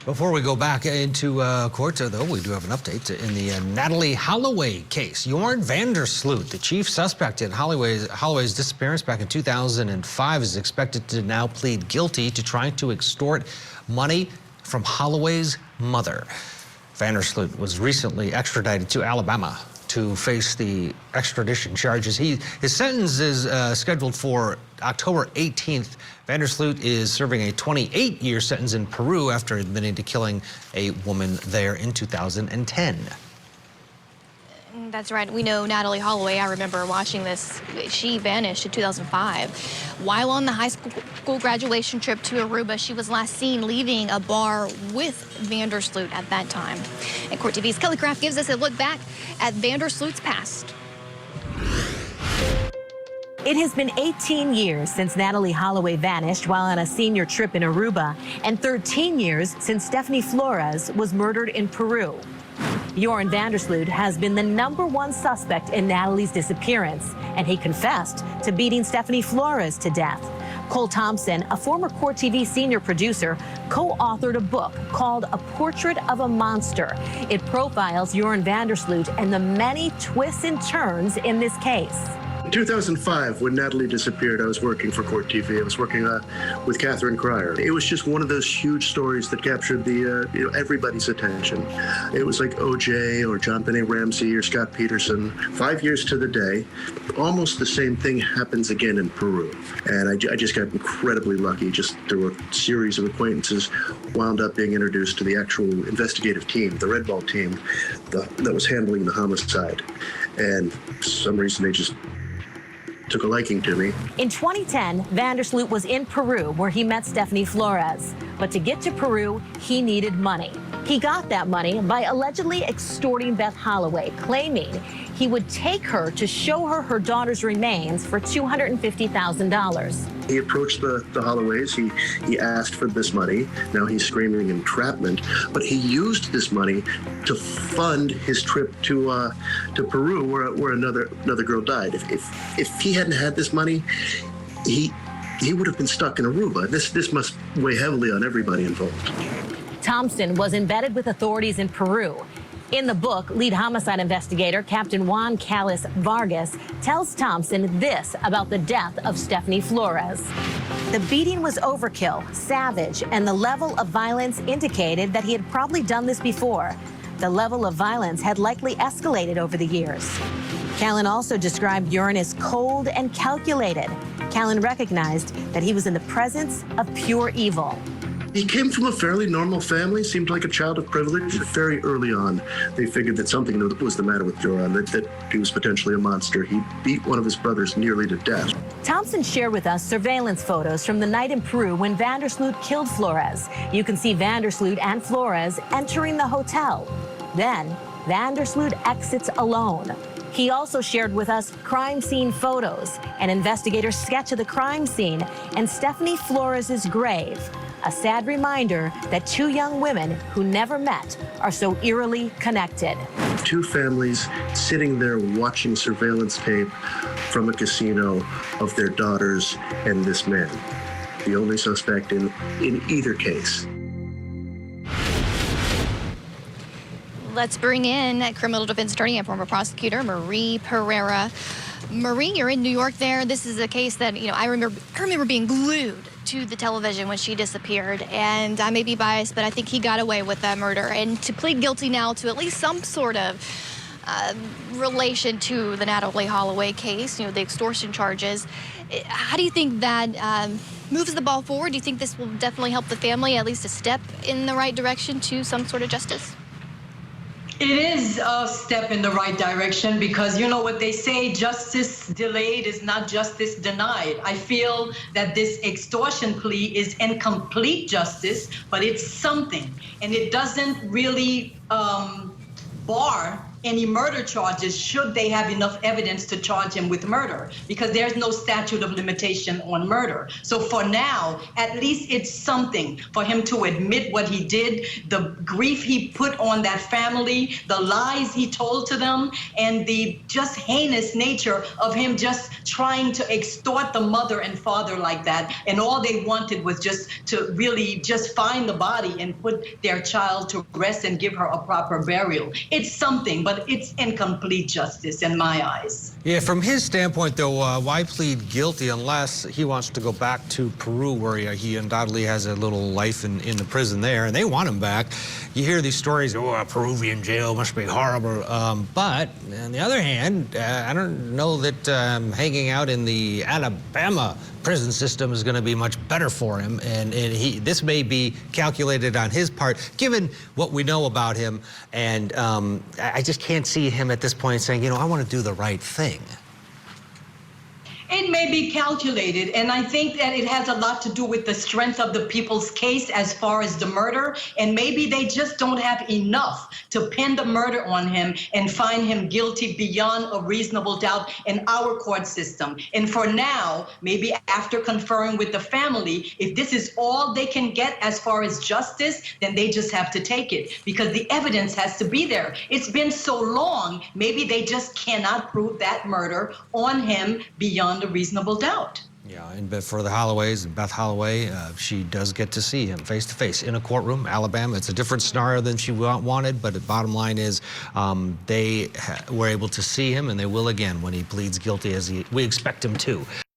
Before we go back into court, though, we do have an update in the Natalee Holloway case. Joran Van der Sloot, the chief suspect in Holloway's disappearance back in 2005, is expected to now plead guilty to trying to extort money from Holloway's mother. Van der Sloot was recently extradited to Alabama to face the extradition charges. His sentence is scheduled for October 18th. Van der Sloot is serving a 28-year sentence in Peru after admitting to killing a woman there in 2010. That's right. We know Natalee Holloway. I remember watching this. She vanished in 2005. While on the high school graduation trip to Aruba, she was last seen leaving a bar with Van der Sloot at that time. And Court TV's Kelly Craft gives us a look back at Van der Sloot's past. It has been 18 years since Natalee Holloway vanished while on a senior trip in Aruba, and 13 years since Stephanie Flores was murdered in Peru. Joran Van der Sloot has been the #1 suspect in Natalee's disappearance, and he confessed to beating Stephanie Flores to death. Cole Thompson, a former Court TV senior producer, co-authored a book called A Portrait of a Monster. It profiles Joran Van der Sloot and the many twists and turns in this case. In 2005, when Natalee disappeared, I was working for Court TV. I was working with Catherine Cryer. It was just one of those huge stories that captured the everybody's attention. It was like O.J. or John Benet Ramsey or Scott Peterson. 5 years to the day, almost the same thing happens again in Peru. And I just got incredibly lucky. Just through a series of acquaintances, wound up being introduced to the actual investigative team, the Red Ball team that was handling the homicide. And for some reason, they just took a liking to me. In 2010, Van der Sloot was in Peru where he met Stephanie Flores. But to get to Peru, he needed money. He got that money by allegedly extorting Beth Holloway, claiming he would take her to show her her daughter's remains for $250,000. He approached the Holloways. He asked for this money. Now he's screaming entrapment. But he used this money to fund his trip to Peru, where another girl died. If he hadn't had this money, he would have been stuck in Aruba. This must weigh heavily on everybody involved. Thompson was embedded with authorities in Peru. In the book, lead homicide investigator Captain Juan Callis Vargas tells Thompson this about the death of Stephanie Flores. The beating was overkill, savage, and the level of violence indicated that he had probably done this before. The level of violence had likely escalated over the years. Callan also described Joran as cold and calculated. Callan recognized that he was in the presence of pure evil. He came from a fairly normal family, seemed like a child of privilege. Very early on, they figured that something was the matter with Joran, that he was potentially a monster. He beat one of his brothers nearly to death. Thompson shared with us surveillance photos from the night in Peru when Van der Sloot killed Flores. You can see Van der Sloot and Flores entering the hotel. Then, Van der Sloot exits alone. He also shared with us crime scene photos, an investigator's sketch of the crime scene, and Stephanie Flores' grave. A sad reminder that two young women who never met are so eerily connected. Two families sitting there watching surveillance tape from a casino of their daughters and this man, the only suspect in either case. Let's bring in criminal defense attorney and former prosecutor Marie Pereira. Marie, you're in New York there. This is a case that, I remember being glued to the television when she disappeared. And I may be biased, but I think he got away with that murder. And to plead guilty now to at least some sort of relation to the Natalee Holloway case, the extortion charges, how do you think that moves the ball forward? Do you think this will definitely help the family at least a step in the right direction to some sort of justice? It is a step in the right direction because, what they say, justice delayed is not justice denied. I feel that this extortion plea is incomplete justice, but it's something. And it doesn't really bar any murder charges should they have enough evidence to charge him with murder, because there's no statute of limitation on murder. So for now, at least it's something for him to admit what he did, the grief he put on that family, the lies he told to them, and the just heinous nature of him just trying to extort the mother and father like that. And all they wanted was just to really just find the body and put their child to rest and give her a proper burial. It's something, but it's incomplete justice in my eyes. Yeah, from his standpoint, though, why plead guilty unless he wants to go back to Peru, where he undoubtedly has a little life in the prison there, and they want him back. You hear these stories, oh, a Peruvian jail must be horrible. But on the other hand, I don't know that hanging out in the Alabama prison system is going to be much better for him, and this may be calculated on his part, given what we know about him, and I just can't see him at this point saying, you know, I want to do the right thing. It may be calculated, and I think that it has a lot to do with the strength of the people's case as far as the murder, and maybe they just don't have enough to pin the murder on him and find him guilty beyond a reasonable doubt in our court system. And for now, maybe after conferring with the family, if this is all they can get as far as justice, then they just have to take it, because the evidence has to be there. It's been so long, maybe they just cannot prove that murder on him beyond a reasonable doubt. Yeah, and for the Holloways, Beth Holloway, she does get to see him face to face in a courtroom, Alabama. It's a different scenario than she wanted, but the bottom line is they were able to see him, and they will again when he pleads guilty, as we expect him to.